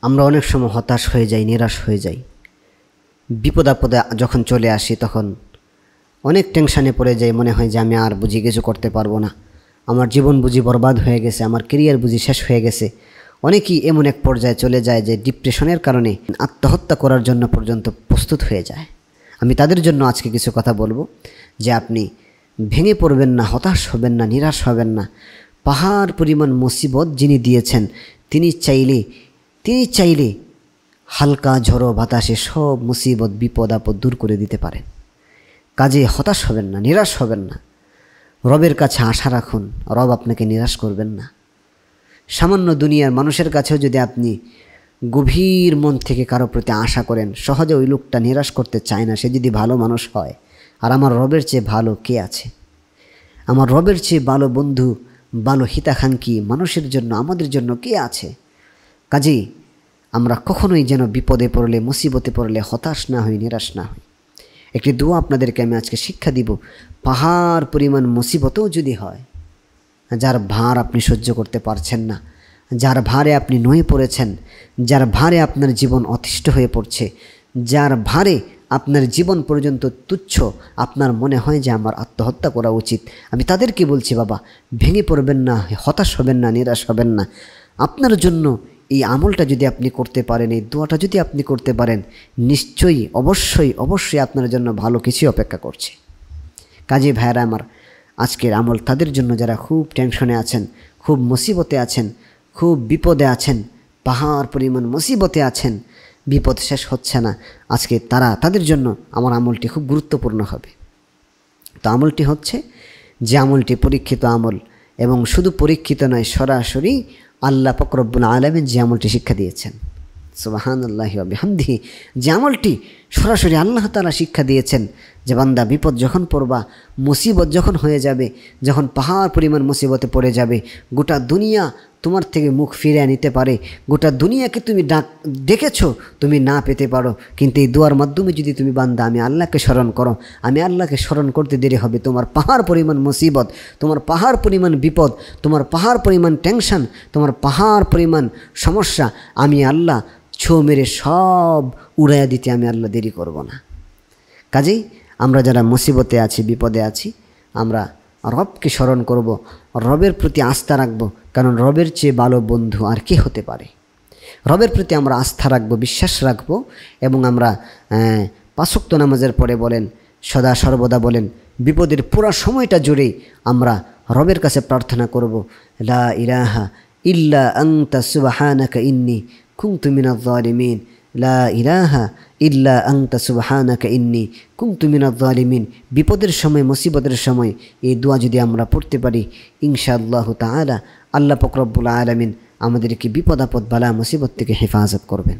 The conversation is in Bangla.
আমরা অনেক সময় হতাশ হয়ে যাই, নিরাশ হয়ে যাই। বিপদ আপদে যখন চলে আসি তখন অনেক টেনশানে পড়ে যাই, মনে হয় যে আমি আর বুঝি কিছু করতে পারবো না, আমার জীবন বুঝি বরবাদ হয়ে গেছে, আমার কেরিয়ার বুঝি শেষ হয়ে গেছে। অনেকেই এমন এক পর্যায়ে চলে যায় যে ডিপ্রেশনের কারণে আত্মহত্যা করার জন্য পর্যন্ত প্রস্তুত হয়ে যায়। আমি তাদের জন্য আজকে কিছু কথা বলবো যে আপনি ভেঙে পড়বেন না, হতাশ হবেন না, নিরাশ হবেন না। পাহাড় পরিমাণ মুসিবত যিনি দিয়েছেন তিনি চাইলে হালকা ঝড়ো বাতাসে সব মুসিবত বিপদ আপদ দূর করে দিতে পারেন। কাজে হতাশ হবেন না, নিরাশ হবেন না। রবের কাছে আশা রাখুন, রব আপনাকে নিরাশ করবেন না। সামান্য দুনিয়ার মানুষের কাছেও যদি আপনি গভীর মন থেকে কারো প্রতি আশা করেন, সহজে ওই লোকটা নিরাশ করতে চায় না, সে যদি ভালো মানুষ হয়। আর আমার রবের চেয়ে ভালো কে আছে? আমার রবের চেয়ে ভালো বন্ধু, ভালো হিতাকাঙ্ক্ষী মানুষের জন্য, আমাদের জন্য কে আছে? কাজেই আমরা কখনোই যেন বিপদে পড়লে, মুসিবতে পড়লে হতাশ না হই, নিরাশ না হই। একটি দোয়া আপনাদেরকে আমি আজকে শিক্ষা দিব। পাহাড় পরিমাণ মুসিবতও যদি হয়, যার ভার আপনি সহ্য করতে পারছেন না, যার ভারে আপনি নুয়ে পড়েছেন, যার ভারে আপনার জীবন অতিষ্ঠ হয়ে পড়ছে, যার ভারে আপনার জীবন পর্যন্ত তুচ্ছ, আপনার মনে হয় যে আমার আত্মহত্যা করা উচিত, আমি তাদেরকে বলছি, বাবা ভেঙে পড়বেন না, হতাশ হবেন না, নিরাশ হবেন না। আপনার জন্য এই আমলটা যদি আপনি করতে পারেন, এই দোয়াটা যদি আপনি করতে পারেন, নিশ্চয়ই অবশ্যই আপনার জন্য ভালো কিছুই অপেক্ষা করছে। কাজে ভাইয়েরা আমার, আজকের আমল তাদের জন্য যারা খুব টেনশনে আছেন, খুব মুসিবতে আছেন, খুব বিপদে আছেন, পাহাড় পরিমাণ মুসিবতে আছেন, বিপদ শেষ হচ্ছে না, আজকে তাদের জন্য আমার আমলটি খুব গুরুত্বপূর্ণ হবে। তো আমলটি হচ্ছে যে আমলটি পরীক্ষিত আমল, এবং শুধু পরীক্ষিত নয়, সরাসরি আল্লাহ পাক রব্বুল আলামিন যে আমলটি শিক্ষা দিয়েছেন, সুবহানাল্লাহি ওয়া বিহামদিহি, যে আমলটি সরাসরি আল্লাহ তাআলা শিক্ষা দিয়েছেন যে বান্দা বিপদ যখন পড়বা, মুসিবত যখন হয়ে যাবে, যখন পাহাড় পরিমাণ মুসিবতে পড়ে যাবে, গোটা দুনিয়া তোমার থেকে মুখ ফিরিয়ে নিতে পারে, গোটা দুনিয়াকে তুমি ডেকেছো, তুমি না পেতে পারো, কিন্তু এই দোয়ার মাধ্যমে যদি তুমি বান্দা আমি আল্লাহকে স্মরণ করো, আমি আল্লাহকে স্মরণ করতে দেরি হবে, তোমার পাহাড় পরিমাণ মুসিবত, তোমার পাহাড় পরিমাণ বিপদ, তোমার পাহাড় পরিমাণ টেনশন, তোমার পাহাড় পরিমাণ সমস্যা আমি আল্লাহ ছো মেরে সব উড়াইয়া দিতে আমি আল্লাহ দেরি করব না। কাজেই আমরা যারা মুসিবতে আছি, বিপদে আছি, আমরা রবকে স্মরণ করব, রবের প্রতি আস্থা রাখব, কারণ রবের চেয়ে ভালো বন্ধু আর কে হতে পারে। রবের প্রতি আমরা আস্থা রাখব, বিশ্বাস রাখব, এবং আমরা 5 ওয়াক্ত নামাজের পরে বলেন, সদা সর্বদা বলেন, বিপদের পুরো সময়টা জুড়েই আমরা রবের কাছে প্রার্থনা করব, লা ইলাহা ইল্লা আনতা সুবহানাকা ইন্নী কুনতু মিনাজ জালিমিন, লা ইলাহা ইল্লা আনতা সুবহানাকা ইন্নী কুনতু মিনাজ জালিমিন। বিপদের সময়, মুসিবতের সময় এই দোয়া যদি আমরা পড়তে পারি, ইনশাআল্লাহু তাআলা আল্লাহ পাক রব্বুল আলামিন আমাদেরকে বিপদ আপদ বালা মুসিবত থেকে হেফাজত করবেন।